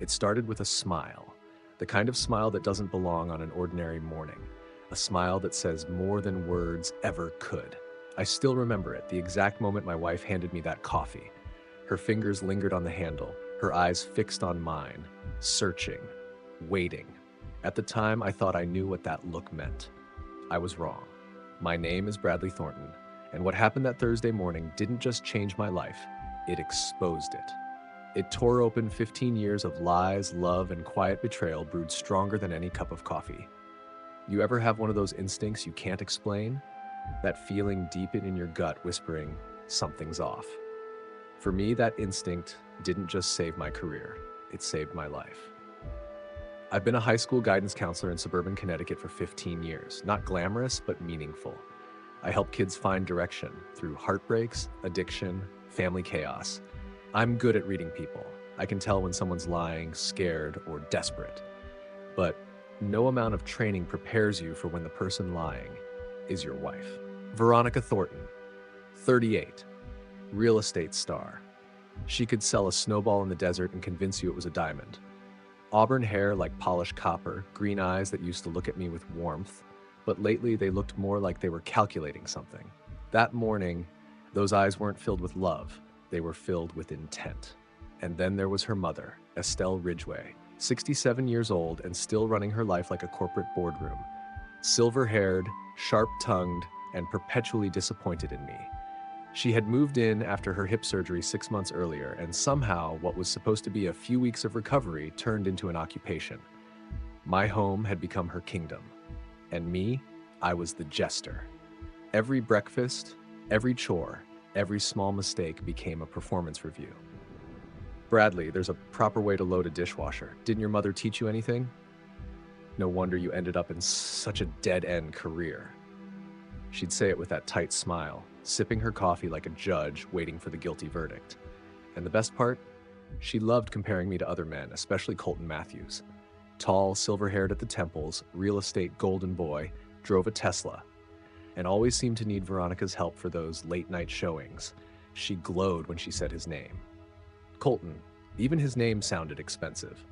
It started with a smile, the kind of smile that doesn't belong on an ordinary morning, a smile that says more than words ever could. I still remember it, the exact moment my wife handed me that coffee. Her fingers lingered on the handle, her eyes fixed on mine, searching, waiting. At the time, I thought I knew what that look meant. I was wrong. My name is Bradley Thornton, and what happened that Thursday morning didn't just change my life, it exposed it. It tore open 15 years of lies, love, and quiet betrayal brewed stronger than any cup of coffee. You ever have one of those instincts you can't explain? That feeling deep in your gut whispering, something's off. For me, that instinct didn't just save my career, it saved my life. I've been a high school guidance counselor in suburban Connecticut for 15 years. Not glamorous, but meaningful. I help kids find direction through heartbreaks, addiction, family chaos. I'm good at reading people. I can tell when someone's lying, scared, or desperate. But no amount of training prepares you for when the person lying is your wife. Veronica Thornton, 38, real estate star. She could sell a snowball in the desert and convince you it was a diamond. Auburn hair like polished copper, green eyes that used to look at me with warmth, but lately they looked more like they were calculating something. That morning, those eyes weren't filled with love, they were filled with intent. And then there was her mother, Estelle Ridgway, 67 years old and still running her life like a corporate boardroom. Silver-haired, sharp-tongued, and perpetually disappointed in me. She had moved in after her hip surgery 6 months earlier, and somehow what was supposed to be a few weeks of recovery turned into an occupation. My home had become her kingdom, and me, I was the jester. Every breakfast, every chore, every small mistake became a performance review. Bradley, there's a proper way to load a dishwasher. Didn't your mother teach you anything? No wonder you ended up in such a dead-end career. She'd say it with that tight smile, sipping her coffee like a judge waiting for the guilty verdict. And the best part? She loved comparing me to other men, especially Colton Matthews. Tall, silver-haired at the temples, real estate golden boy, drove a Tesla, and always seemed to need Veronica's help for those late-night showings. She glowed when she said his name. Colton, even his name sounded expensive.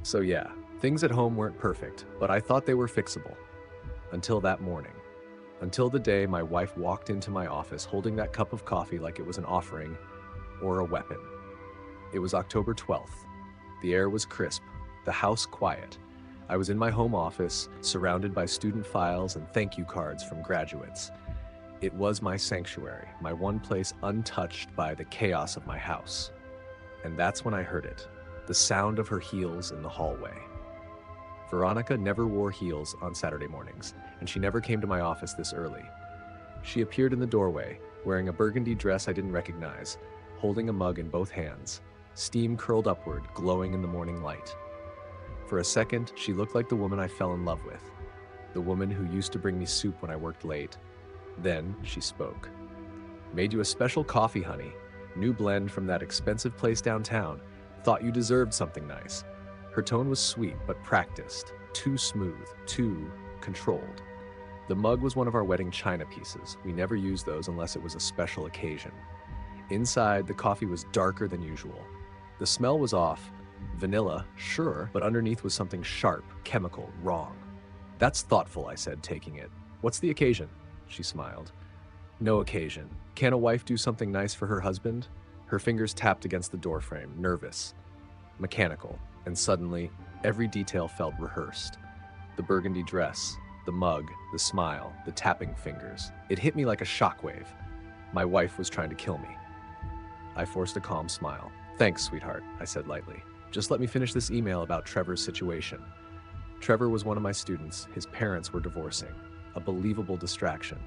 So yeah, things at home weren't perfect, but I thought they were fixable. Until that morning. Until the day my wife walked into my office holding that cup of coffee like it was an offering or a weapon. It was October 12th. The air was crisp, the house quiet. I was in my home office, surrounded by student files and thank you cards from graduates. It was my sanctuary, my one place untouched by the chaos of my house. And that's when I heard it, the sound of her heels in the hallway. Veronica never wore heels on Saturday mornings, and she never came to my office this early. She appeared in the doorway, wearing a burgundy dress I didn't recognize, holding a mug in both hands, steam curled upward, glowing in the morning light. For a second, she looked like the woman I fell in love with, the woman who used to bring me soup when I worked late. Then she spoke. Made you a special coffee, honey. New blend from that expensive place downtown. Thought you deserved something nice. Her tone was sweet but practiced, too smooth, too controlled. The mug was one of our wedding china pieces. We never used those unless it was a special occasion. Inside, the coffee was darker than usual. The smell was off. Vanilla, sure, but underneath was something sharp, chemical, wrong. That's thoughtful, I said, taking it. What's the occasion? She smiled. No occasion. Can a wife do something nice for her husband? Her fingers tapped against the doorframe, nervous, mechanical. And suddenly, every detail felt rehearsed. The burgundy dress, the mug, the smile, the tapping fingers. It hit me like a shockwave. My wife was trying to kill me. I forced a calm smile. Thanks, sweetheart, I said lightly. Just let me finish this email about Trevor's situation. Trevor was one of my students. His parents were divorcing. A believable distraction.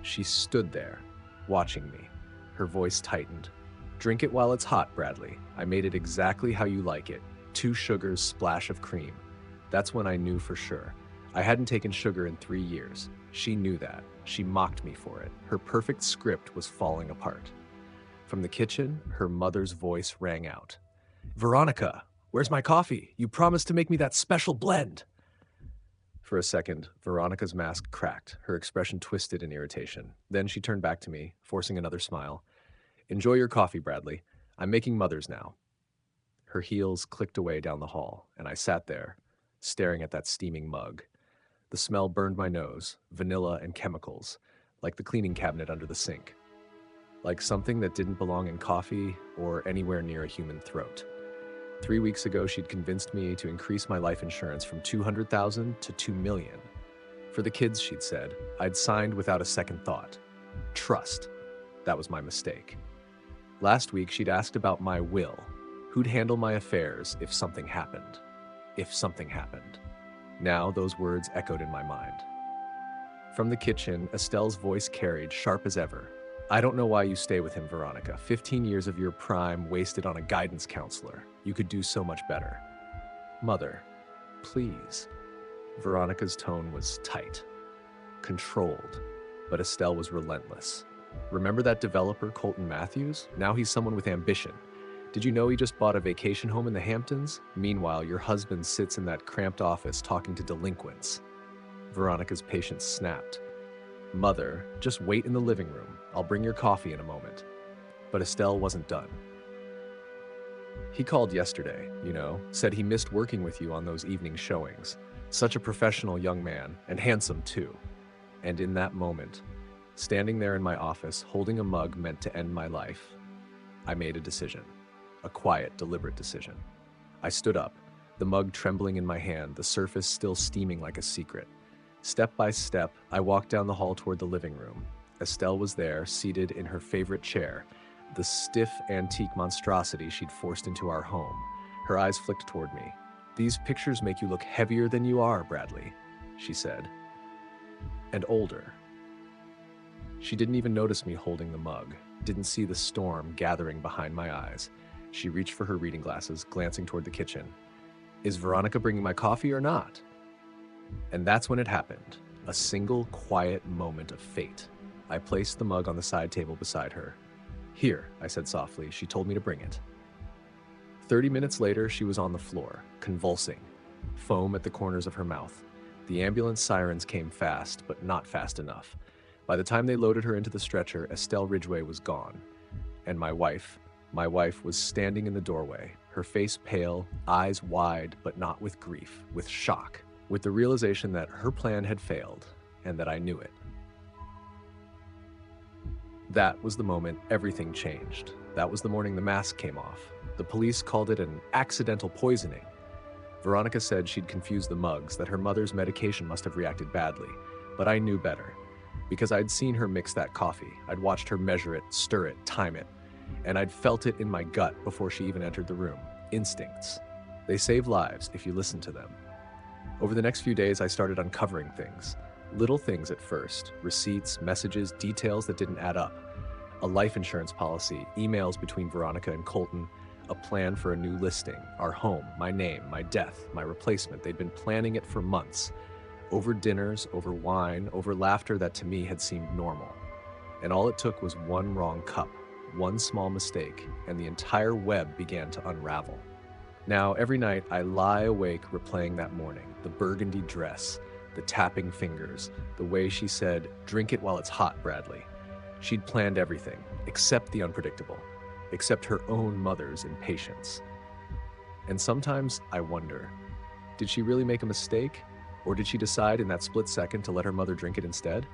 She stood there, watching me. Her voice tightened. Drink it while it's hot, Bradley. I made it exactly how you like it. 2 sugars, splash of cream. That's when I knew for sure. I hadn't taken sugar in 3 years. She knew that. She mocked me for it. Her perfect script was falling apart. From the kitchen, her mother's voice rang out. Veronica, where's my coffee? You promised to make me that special blend. For a second, Veronica's mask cracked, her expression twisted in irritation. Then she turned back to me, forcing another smile. Enjoy your coffee, Bradley. I'm making Mother's now. Her heels clicked away down the hall, and I sat there, staring at that steaming mug. The smell burned my nose, vanilla and chemicals, like the cleaning cabinet under the sink, like something that didn't belong in coffee or anywhere near a human throat. 3 weeks ago, she'd convinced me to increase my life insurance from $200,000 to $2 million. For the kids, she'd said, I'd signed without a second thought. Trust. That was my mistake. Last week, she'd asked about my will. Who'd handle my affairs if something happened? If something happened. Now those words echoed in my mind. From the kitchen, Estelle's voice carried, sharp as ever. I don't know why you stay with him, Veronica. 15 years of your prime wasted on a guidance counselor. You could do so much better. Mother, please. Veronica's tone was tight, controlled, but Estelle was relentless. Remember that developer, Colton Matthews? Now he's someone with ambition. Did you know he just bought a vacation home in the Hamptons? Meanwhile, your husband sits in that cramped office talking to delinquents. Veronica's patience snapped. Mother, just wait in the living room. I'll bring your coffee in a moment. But Estelle wasn't done. He called yesterday, said he missed working with you on those evening showings. Such a professional young man, and handsome too. And in that moment, standing there in my office, holding a mug meant to end my life, I made a decision. A quiet, deliberate decision. I stood up, the mug trembling in my hand, the surface still steaming like a secret. Step by step, I walked down the hall toward the living room. Estelle was there, seated in her favorite chair, the stiff, antique monstrosity she'd forced into our home. Her eyes flicked toward me. These pictures make you look heavier than you are, Bradley, she said. And older. She didn't even notice me holding the mug, didn't see the storm gathering behind my eyes. She reached for her reading glasses, glancing toward the kitchen. Is Veronica bringing my coffee or not? And that's when it happened. A single, quiet moment of fate. I placed the mug on the side table beside her. Here, I said softly. She told me to bring it. 30 minutes later, she was on the floor, convulsing, foam at the corners of her mouth. The ambulance sirens came fast, but not fast enough. By the time they loaded her into the stretcher, Estelle Ridgway was gone. And my wife was standing in the doorway, her face pale, eyes wide, but not with grief, with shock, with the realization that her plan had failed, and that I knew it. That was the moment everything changed. That was the morning the mask came off. The police called it an accidental poisoning. Veronica said she'd confused the mugs, that her mother's medication must have reacted badly. But I knew better. Because I'd seen her mix that coffee. I'd watched her measure it, stir it, time it. And I'd felt it in my gut before she even entered the room. Instincts. They save lives if you listen to them. Over the next few days, I started uncovering things. Little things at first. Receipts, messages, details that didn't add up. A life insurance policy, emails between Veronica and Colton, a plan for a new listing, our home, my name, my death, my replacement. They'd been planning it for months. Over dinners, over wine, over laughter that to me had seemed normal. And all it took was one wrong cup, one small mistake, and the entire web began to unravel. Now, every night, I lie awake replaying that morning, the burgundy dress, the tapping fingers, the way she said, "Drink it while it's hot, Bradley." She'd planned everything, except the unpredictable, except her own mother's impatience. And sometimes I wonder, did she really make a mistake? Or did she decide in that split second to let her mother drink it instead?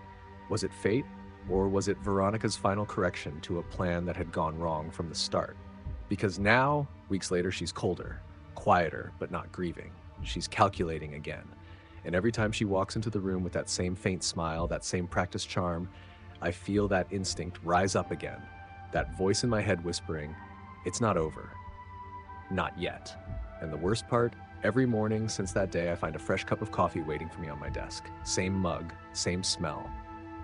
Was it fate? Or was it Veronica's final correction to a plan that had gone wrong from the start? Because now, weeks later, she's colder, quieter, but not grieving. She's calculating again. And every time she walks into the room with that same faint smile, that same practiced charm, I feel that instinct rise up again. That voice in my head whispering, it's not over. Not yet. And the worst part, every morning since that day, I find a fresh cup of coffee waiting for me on my desk. Same mug, same smell,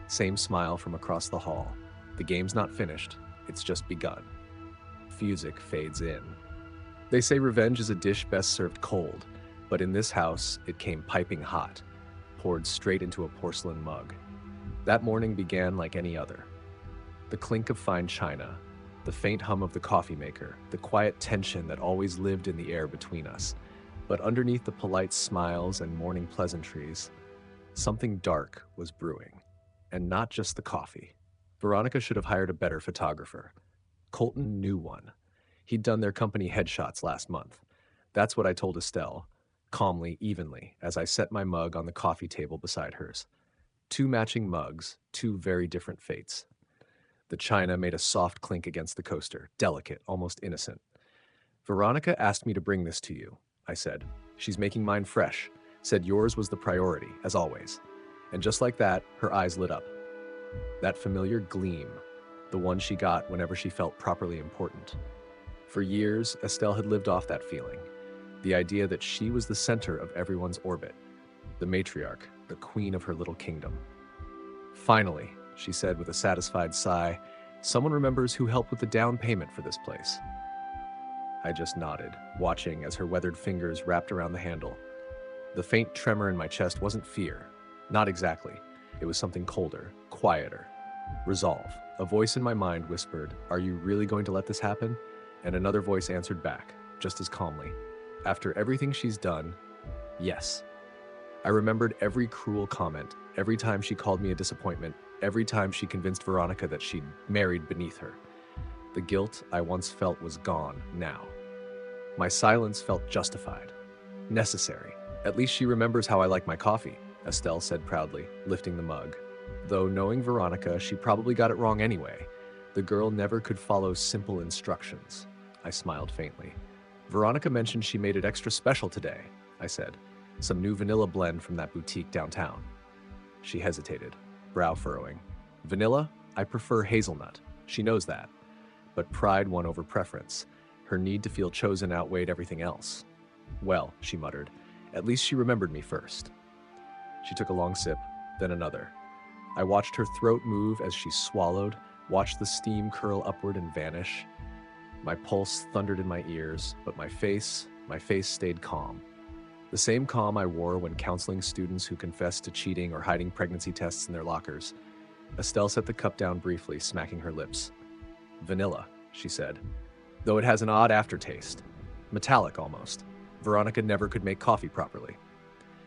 same smile from across the hall. The game's not finished, it's just begun. Music fades in. They say revenge is a dish best served cold, but in this house, it came piping hot, poured straight into a porcelain mug. That morning began like any other. The clink of fine china, the faint hum of the coffee maker, the quiet tension that always lived in the air between us. But underneath the polite smiles and morning pleasantries, something dark was brewing. And not just the coffee. Veronica should have hired a better photographer. Colton knew one. He'd done their company headshots last month. That's what I told Estelle, calmly, evenly, as I set my mug on the coffee table beside hers. Two matching mugs, two very different fates. The china made a soft clink against the coaster, delicate, almost innocent. Veronica asked me to bring this to you, I said. She's making mine fresh, said yours was the priority, as always. And just like that, her eyes lit up. That familiar gleam, the one she got whenever she felt properly important. For years, Estelle had lived off that feeling, the idea that she was the center of everyone's orbit, the matriarch, the queen of her little kingdom. Finally, she said with a satisfied sigh, someone remembers who helped with the down payment for this place. I just nodded, watching as her weathered fingers wrapped around the handle. The faint tremor in my chest wasn't fear. Not exactly. It was something colder, quieter. Resolve. A voice in my mind whispered, "Are you really going to let this happen?" And another voice answered back, just as calmly. After everything she's done, yes. I remembered every cruel comment, every time she called me a disappointment, every time she convinced Veronica that she'd married beneath her. The guilt I once felt was gone now. My silence felt justified, necessary. At least she remembers how I like my coffee, Estelle said proudly, lifting the mug. Though knowing Veronica, she probably got it wrong anyway. The girl never could follow simple instructions. I smiled faintly. Veronica mentioned she made it extra special today, I said. Some new vanilla blend from that boutique downtown. She hesitated, brow furrowing. Vanilla? I prefer hazelnut. She knows that. But pride won over preference. Her need to feel chosen outweighed everything else. Well, she muttered, at least she remembered me first. She took a long sip, then another. I watched her throat move as she swallowed, watched the steam curl upward and vanish. My pulse thundered in my ears, but my face stayed calm. The same calm I wore when counseling students who confessed to cheating or hiding pregnancy tests in their lockers. Estelle set the cup down briefly, smacking her lips. Vanilla, she said, though it has an odd aftertaste. Metallic almost. Veronica never could make coffee properly.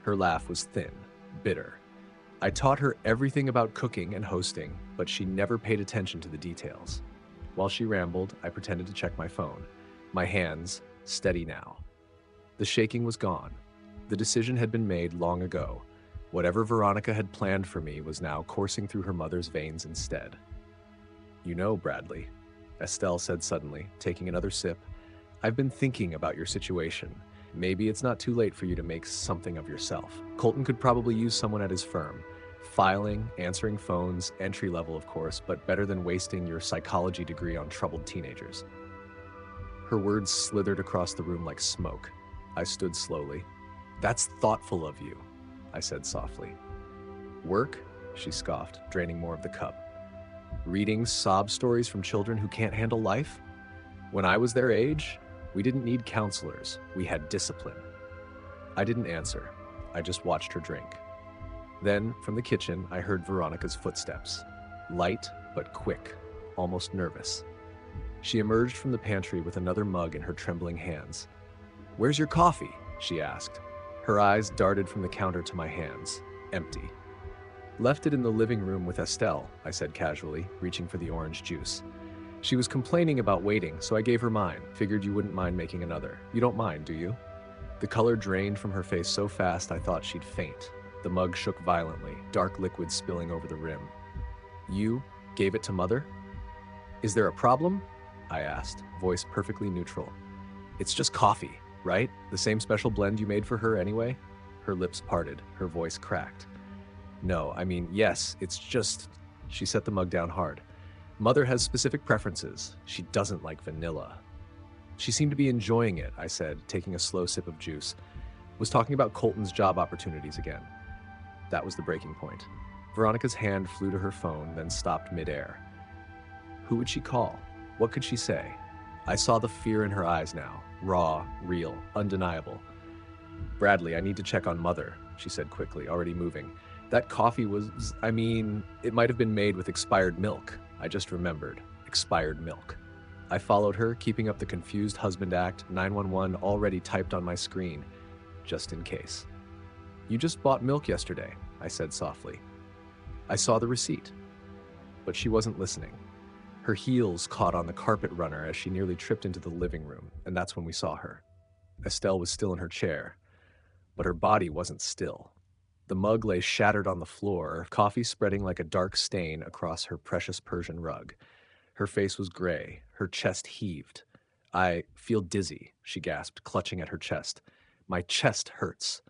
Her laugh was thin, bitter. I taught her everything about cooking and hosting, but she never paid attention to the details. While she rambled, I pretended to check my phone. My hands, steady now. The shaking was gone. The decision had been made long ago. Whatever Veronica had planned for me was now coursing through her mother's veins instead. You know, Bradley, Estelle said suddenly, taking another sip, I've been thinking about your situation. Maybe it's not too late for you to make something of yourself. Colton could probably use someone at his firm. Filing, answering phones, entry level of course, but better than wasting your psychology degree on troubled teenagers. Her words slithered across the room like smoke. I stood slowly. That's thoughtful of you, I said softly. Work? She scoffed, draining more of the cup. Reading sob stories from children who can't handle life? When I was their age, we didn't need counselors. We had discipline. I didn't answer. I just watched her drink. Then, from the kitchen, I heard Veronica's footsteps. Light, but quick, almost nervous. She emerged from the pantry with another mug in her trembling hands. Where's your coffee? She asked. Her eyes darted from the counter to my hands, empty. Left it in the living room with Estelle, I said casually, reaching for the orange juice. She was complaining about waiting, so I gave her mine. Figured you wouldn't mind making another. You don't mind, do you? The color drained from her face so fast I thought she'd faint. The mug shook violently, dark liquid spilling over the rim. You gave it to Mother? Is there a problem? I asked, voice perfectly neutral. It's just coffee, right? The same special blend you made for her anyway? Her lips parted, her voice cracked. No, I mean, yes, it's just... She set the mug down hard. Mother has specific preferences. She doesn't like vanilla. She seemed to be enjoying it, I said, taking a slow sip of juice. Was talking about Colton's job opportunities again. That was the breaking point. Veronica's hand flew to her phone, then stopped midair. Who would she call? What could she say? I saw the fear in her eyes now. Raw, real, undeniable. Bradley, I need to check on Mother, she said quickly, already moving. That coffee was, it might have been made with expired milk. I just remembered. Expired milk. I followed her, keeping up the confused husband act, 911 already typed on my screen, just in case. You just bought milk yesterday, I said softly. I saw the receipt. But she wasn't listening. Her heels caught on the carpet runner as she nearly tripped into the living room, and that's when we saw her. Estelle was still in her chair, but her body wasn't still. The mug lay shattered on the floor, coffee spreading like a dark stain across her precious Persian rug. Her face was gray, her chest heaved. "I feel dizzy," she gasped, clutching at her chest. "My chest hurts."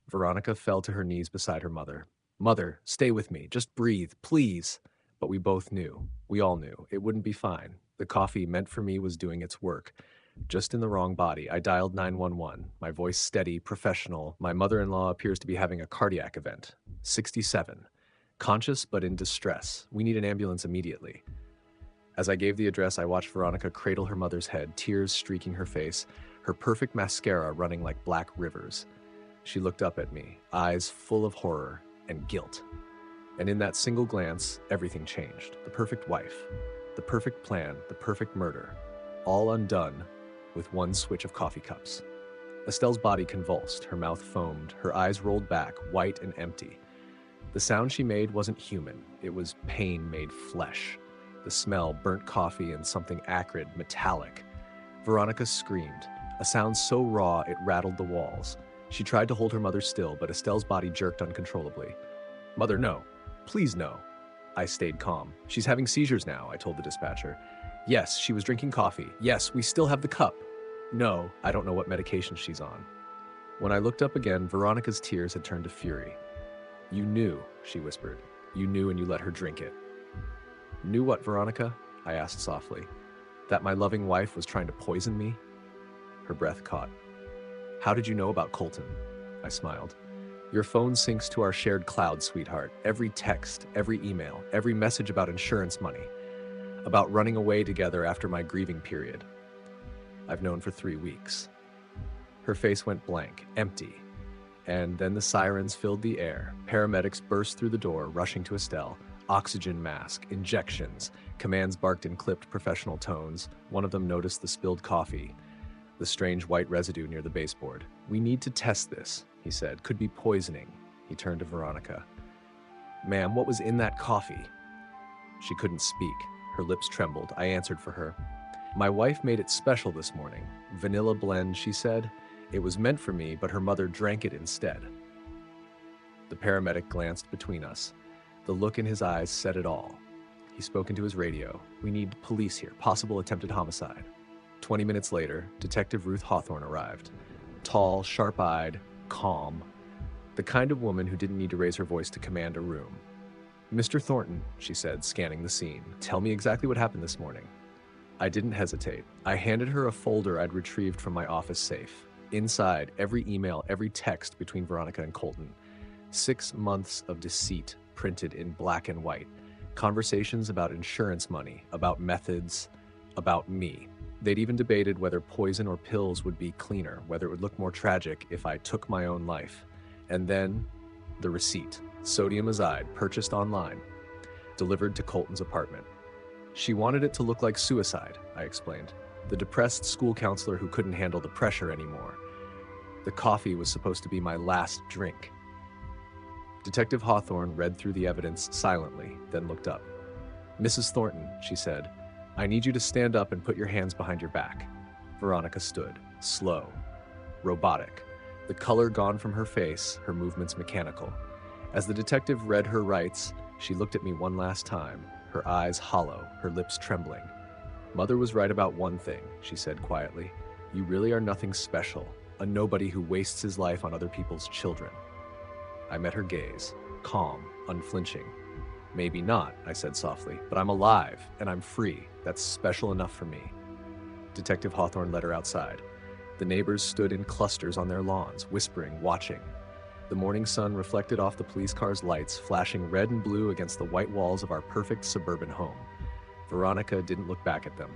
Veronica fell to her knees beside her mother. "Mother, stay with me. Just breathe, please." But we both knew. We all knew. It wouldn't be fine. The coffee meant for me was doing its work. Just in the wrong body. I dialed 911, my voice steady, professional. My mother-in-law appears to be having a cardiac event. 67. Conscious but in distress. We need an ambulance immediately. As I gave the address, I watched Veronica cradle her mother's head, tears streaking her face, her perfect mascara running like black rivers. She looked up at me, eyes full of horror and guilt. And in that single glance, everything changed. The perfect wife, the perfect plan, the perfect murder, all undone with one switch of coffee cups. Estelle's body convulsed, her mouth foamed, her eyes rolled back, white and empty. The sound she made wasn't human, it was pain made flesh. The smell, burnt coffee, and something acrid, metallic. Veronica screamed, a sound so raw it rattled the walls. She tried to hold her mother still, but Estelle's body jerked uncontrollably. "Mother, no. Please, no." I stayed calm. "She's having seizures now," I told the dispatcher. "Yes, she was drinking coffee. Yes, we still have the cup." "No, I don't know what medication she's on." When I looked up again, Veronica's tears had turned to fury. "You knew," she whispered. "You knew and you let her drink it." "Knew what, Veronica?" I asked softly. "That my loving wife was trying to poison me?" Her breath caught. "How did you know about Colton?" I smiled. "Your phone syncs to our shared cloud, sweetheart. Every text, every email, every message about insurance money, about running away together after my grieving period. I've known for 3 weeks." Her face went blank, empty. And then the sirens filled the air. Paramedics burst through the door, rushing to Estelle. Oxygen mask, injections, commands barked in clipped professional tones. One of them noticed the spilled coffee, the strange white residue near the baseboard. "We need to test this," he said. "Could be poisoning." He turned to Veronica. "Ma'am, what was in that coffee?" She couldn't speak. Her lips trembled. I answered for her. "My wife made it special this morning. Vanilla blend," she said. "It was meant for me, but her mother drank it instead." The paramedic glanced between us. The look in his eyes said it all. He spoke into his radio. "We need police here. Possible attempted homicide." 20 minutes later, Detective Ruth Hawthorne arrived. Tall, sharp-eyed, calm. The kind of woman who didn't need to raise her voice to command a room. "Mr. Thornton," she said, scanning the scene, "tell me exactly what happened this morning." I didn't hesitate. I handed her a folder I'd retrieved from my office safe. Inside, every email, every text between Veronica and Colton. 6 months of deceit printed in black and white. Conversations about insurance money, about methods, about me. They'd even debated whether poison or pills would be cleaner, whether it would look more tragic if I took my own life. And then, the receipt. Sodium azide, purchased online, delivered to Colton's apartment. She wanted it to look like suicide, I explained. The depressed school counselor who couldn't handle the pressure anymore. The coffee was supposed to be my last drink. Detective Hawthorne read through the evidence silently, then looked up. "Mrs. Thornton," she said, "I need you to stand up and put your hands behind your back." Veronica stood, slow, robotic, the color gone from her face, her movements mechanical. As the detective read her rights, she looked at me one last time, her eyes hollow, her lips trembling. "Mother was right about one thing," she said quietly. "You really are nothing special, a nobody who wastes his life on other people's children." I met her gaze, calm, unflinching. "Maybe not," I said softly, "but I'm alive, and I'm free. That's special enough for me." Detective Hawthorne led her outside. The neighbors stood in clusters on their lawns, whispering, watching. The morning sun reflected off the police car's lights, flashing red and blue against the white walls of our perfect suburban home. Veronica didn't look back at them.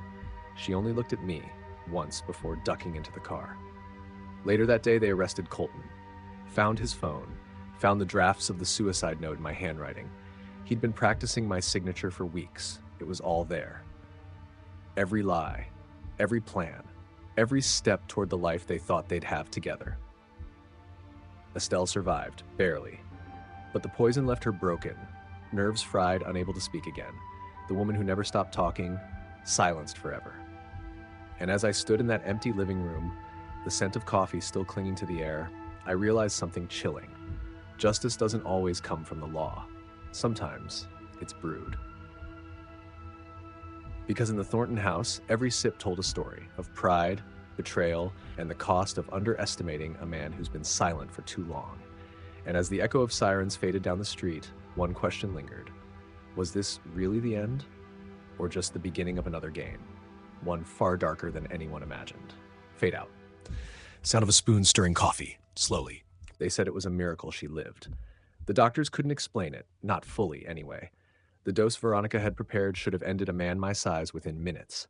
She only looked at me, once before ducking into the car. Later that day, they arrested Colton. Found his phone. Found the drafts of the suicide note in my handwriting. He'd been practicing my signature for weeks. It was all there. Every lie, every plan, every step toward the life they thought they'd have together. Estelle survived, barely. But the poison left her broken, nerves fried, unable to speak again. The woman who never stopped talking, silenced forever. And as I stood in that empty living room, the scent of coffee still clinging to the air, I realized something chilling. Justice doesn't always come from the law. Sometimes it's brewed. Because in the Thornton house, every sip told a story of pride, betrayal, and the cost of underestimating a man who's been silent for too long. And as the echo of sirens faded down the street, one question lingered. Was this really the end? Or just the beginning of another game? One far darker than anyone imagined. Fade out. Sound of a spoon stirring coffee, slowly. They said it was a miracle she lived. The doctors couldn't explain it, not fully anyway. The dose Veronica had prepared should have ended a man my size within minutes.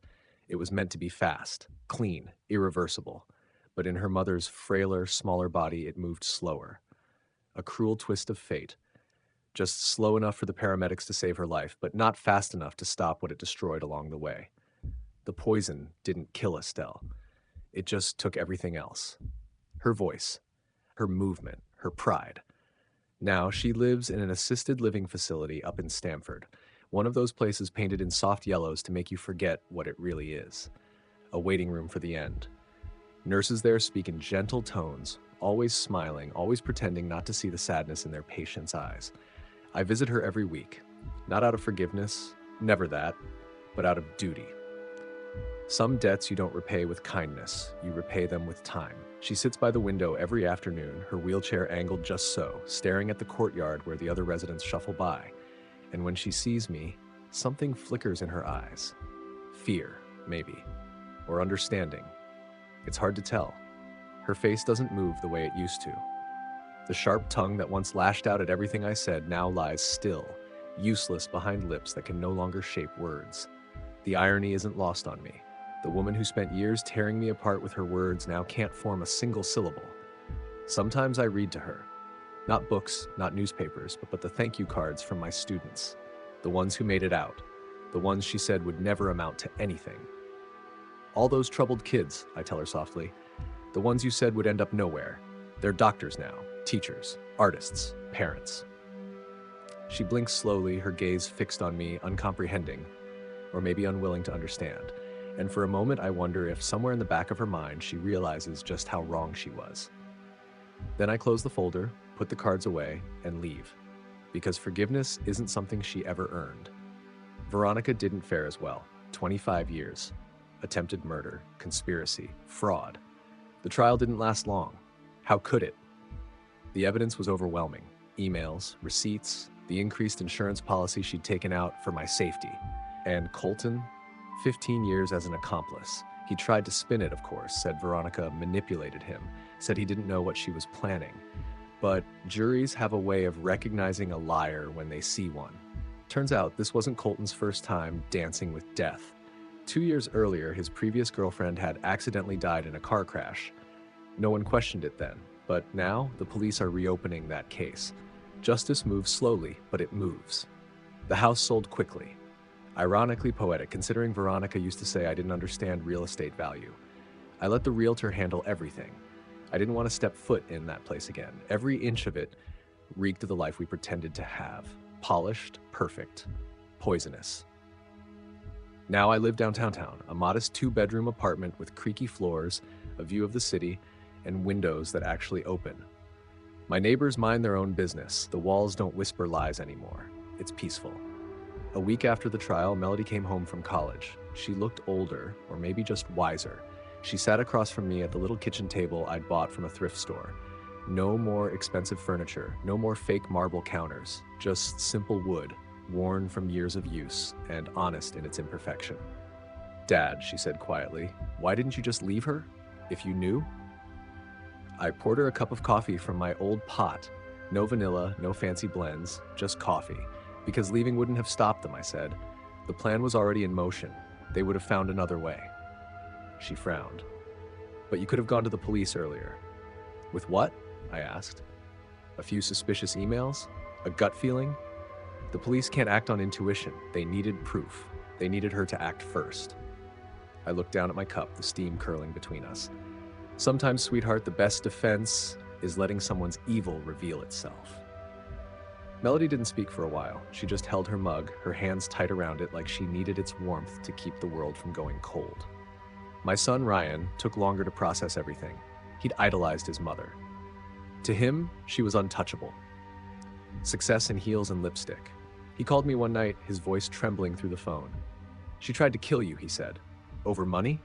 It was meant to be fast, clean, irreversible. But in her mother's frailer, smaller body, it moved slower. A cruel twist of fate. Just slow enough for the paramedics to save her life, but not fast enough to stop what it destroyed along the way. The poison didn't kill Estelle. It just took everything else. Her voice, her movement, her pride. Now she lives in an assisted living facility up in Stamford, one of those places painted in soft yellows to make you forget what it really is. A waiting room for the end. Nurses there speak in gentle tones, always smiling, always pretending not to see the sadness in their patients' eyes. I visit her every week, not out of forgiveness, never that, but out of duty. Some debts you don't repay with kindness, you repay them with time. She sits by the window every afternoon, her wheelchair angled just so, staring at the courtyard where the other residents shuffle by. And when she sees me, something flickers in her eyes. Fear, maybe, or understanding. It's hard to tell. Her face doesn't move the way it used to. The sharp tongue that once lashed out at everything I said now lies still, useless behind lips that can no longer shape words. The irony isn't lost on me. The woman who spent years tearing me apart with her words now can't form a single syllable. Sometimes I read to her. Not books, not newspapers, but the thank you cards from my students. The ones who made it out. The ones she said would never amount to anything. All those troubled kids, I tell her softly. The ones you said would end up nowhere. They're doctors now, teachers, artists, parents. She blinks slowly, her gaze fixed on me, uncomprehending, or maybe unwilling to understand. And for a moment I wonder if somewhere in the back of her mind she realizes just how wrong she was. Then I close the folder, put the cards away, and leave. Because forgiveness isn't something she ever earned. Veronica didn't fare as well. 25 years. Attempted murder, conspiracy, fraud. The trial didn't last long. How could it? The evidence was overwhelming. Emails, receipts, the increased insurance policy she'd taken out for my safety. And Colton? 15 years as an accomplice. He tried to spin it, of course, said Veronica manipulated him, said he didn't know what she was planning. But juries have a way of recognizing a liar when they see one. Turns out this wasn't Colton's first time dancing with death. 2 years earlier, his previous girlfriend had accidentally died in a car crash. No one questioned it then, but now the police are reopening that case. Justice moves slowly, but it moves. The house sold quickly. Ironically poetic, considering Veronica used to say I didn't understand real estate value. I let the realtor handle everything. I didn't want to step foot in that place again. Every inch of it reeked of the life we pretended to have. Polished, perfect, poisonous. Now I live downtown, a modest 2-bedroom apartment with creaky floors, a view of the city, and windows that actually open. My neighbors mind their own business. The walls don't whisper lies anymore. It's peaceful. A week after the trial, Melody came home from college. She looked older, or maybe just wiser. She sat across from me at the little kitchen table I'd bought from a thrift store. No more expensive furniture, no more fake marble counters, just simple wood, worn from years of use and honest in its imperfection. "Dad," she said quietly, "why didn't you just leave her? If you knew?" I poured her a cup of coffee from my old pot. No vanilla, no fancy blends, just coffee. Because leaving wouldn't have stopped them, I said. The plan was already in motion. They would have found another way. She frowned. "But you could have gone to the police earlier." "With what?" I asked. "A few suspicious emails? A gut feeling?" The police can't act on intuition. They needed proof. They needed her to act first. I looked down at my cup, the steam curling between us. "Sometimes, sweetheart, the best defense is letting someone's evil reveal itself." Melody didn't speak for a while. She just held her mug, her hands tight around it like she needed its warmth to keep the world from going cold. My son Ryan took longer to process everything. He'd idolized his mother. To him, she was untouchable. Success in heels and lipstick. He called me one night, his voice trembling through the phone. "She tried to kill you," he said. "Over money?"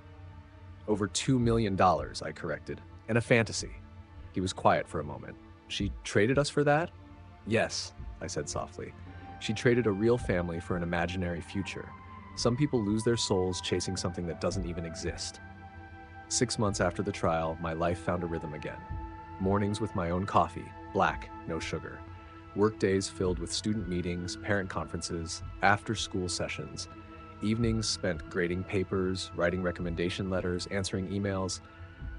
"Over $2 million, I corrected. And a fantasy." He was quiet for a moment. "She traded us for that?" "Yes," I said softly. "She traded a real family for an imaginary future. Some people lose their souls chasing something that doesn't even exist." 6 months after the trial, my life found a rhythm again. Mornings with my own coffee, black, no sugar. Work days filled with student meetings, parent conferences, after-school sessions. Evenings spent grading papers, writing recommendation letters, answering emails.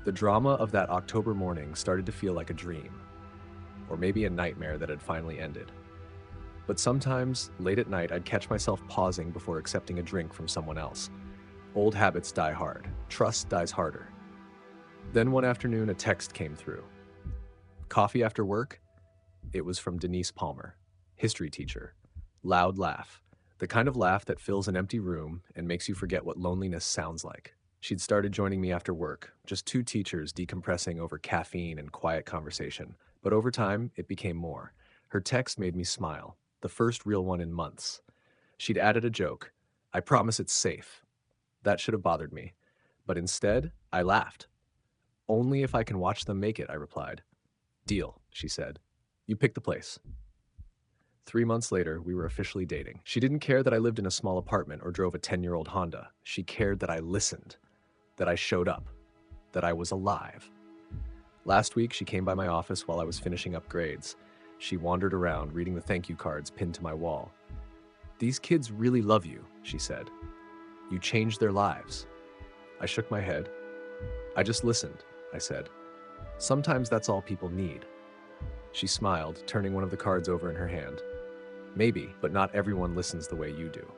The drama of that October morning started to feel like a dream, or maybe a nightmare that had finally ended. But sometimes, late at night, I'd catch myself pausing before accepting a drink from someone else. Old habits die hard. Trust dies harder. Then one afternoon, a text came through. "Coffee after work?" It was from Denise Palmer, history teacher. Loud laugh. The kind of laugh that fills an empty room and makes you forget what loneliness sounds like. She'd started joining me after work, just two teachers decompressing over caffeine and quiet conversation. But over time, it became more. Her text made me smile, the first real one in months. She'd added a joke. "I promise it's safe." That should have bothered me. But instead, I laughed. "Only if I can watch them make it," I replied. "Deal," she said. "You pick the place." 3 months later, we were officially dating. She didn't care that I lived in a small apartment or drove a 10-year-old Honda. She cared that I listened, that I showed up, that I was alive. Last week, she came by my office while I was finishing up grades. She wandered around, reading the thank you cards pinned to my wall. "These kids really love you," she said. "You changed their lives." I shook my head. "I just listened," I said. "Sometimes that's all people need." She smiled, turning one of the cards over in her hand. "Maybe, but not everyone listens the way you do."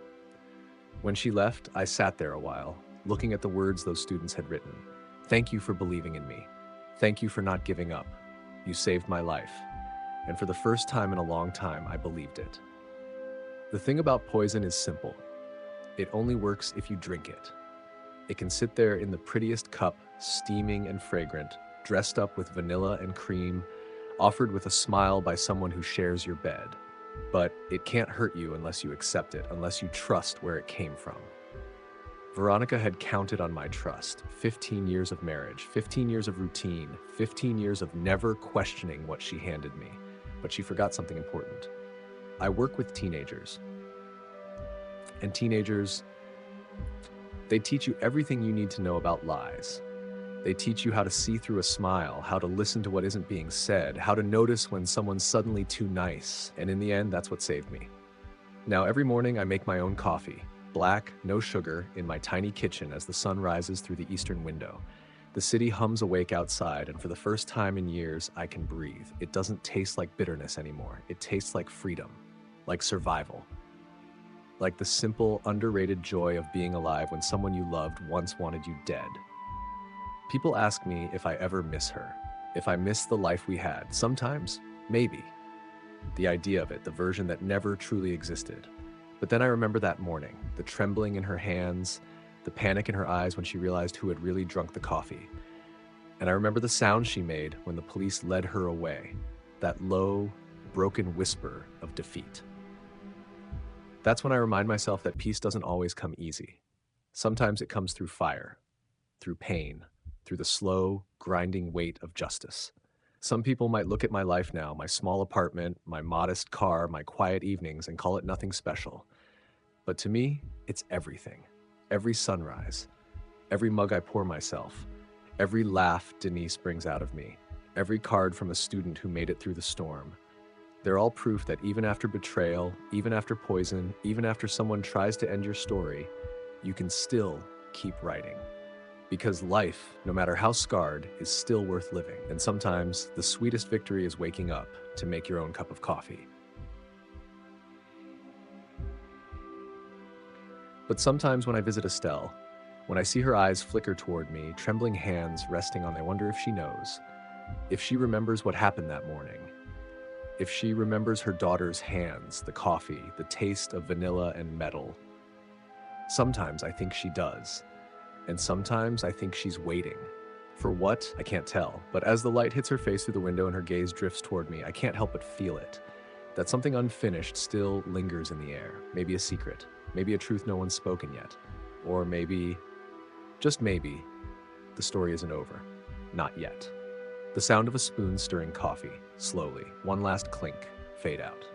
When she left, I sat there a while, looking at the words those students had written. "Thank you for believing in me. Thank you for not giving up. You saved my life." And for the first time in a long time, I believed it. The thing about poison is simple. It only works if you drink it. It can sit there in the prettiest cup, steaming and fragrant, dressed up with vanilla and cream, offered with a smile by someone who shares your bed. But it can't hurt you unless you accept it, unless you trust where it came from. Veronica had counted on my trust. 15 years of marriage, 15 years of routine, 15 years of never questioning what she handed me. But she forgot something important. I work with teenagers. And teenagers, they teach you everything you need to know about lies. They teach you how to see through a smile, how to listen to what isn't being said, how to notice when someone's suddenly too nice. And in the end, that's what saved me. Now, every morning I make my own coffee, black, no sugar, in my tiny kitchen as the sun rises through the eastern window. The city hums awake outside, and for the first time in years, I can breathe. It doesn't taste like bitterness anymore. It tastes like freedom, like survival, like the simple, underrated joy of being alive when someone you loved once wanted you dead. People ask me if I ever miss her, if I miss the life we had. Sometimes, maybe. The idea of it, the version that never truly existed. But then I remember that morning, the trembling in her hands, the panic in her eyes when she realized who had really drunk the coffee. And I remember the sound she made when the police led her away, that low, broken whisper of defeat. That's when I remind myself that peace doesn't always come easy. Sometimes it comes through fire, through pain, through the slow, grinding weight of justice. Some people might look at my life now, my small apartment, my modest car, my quiet evenings, and call it nothing special. But to me, it's everything. Every sunrise, every mug I pour myself, every laugh Denise brings out of me, every card from a student who made it through the storm. They're all proof that even after betrayal, even after poison, even after someone tries to end your story, you can still keep writing. Because life, no matter how scarred, is still worth living. And sometimes the sweetest victory is waking up to make your own cup of coffee. But sometimes when I visit Estelle, when I see her eyes flicker toward me, trembling hands resting on, I wonder if she knows, if she remembers what happened that morning, If she remembers her daughter's hands, the coffee, the taste of vanilla and metal. Sometimes I think she does, and sometimes I think she's waiting. For what? I can't tell, but as the light hits her face through the window and her gaze drifts toward me, I can't help but feel it. That something unfinished still lingers in the air. Maybe a secret, maybe a truth no one's spoken yet. Or maybe, just maybe, the story isn't over. Not yet. The sound of a spoon stirring coffee, slowly, one last clink, fade out.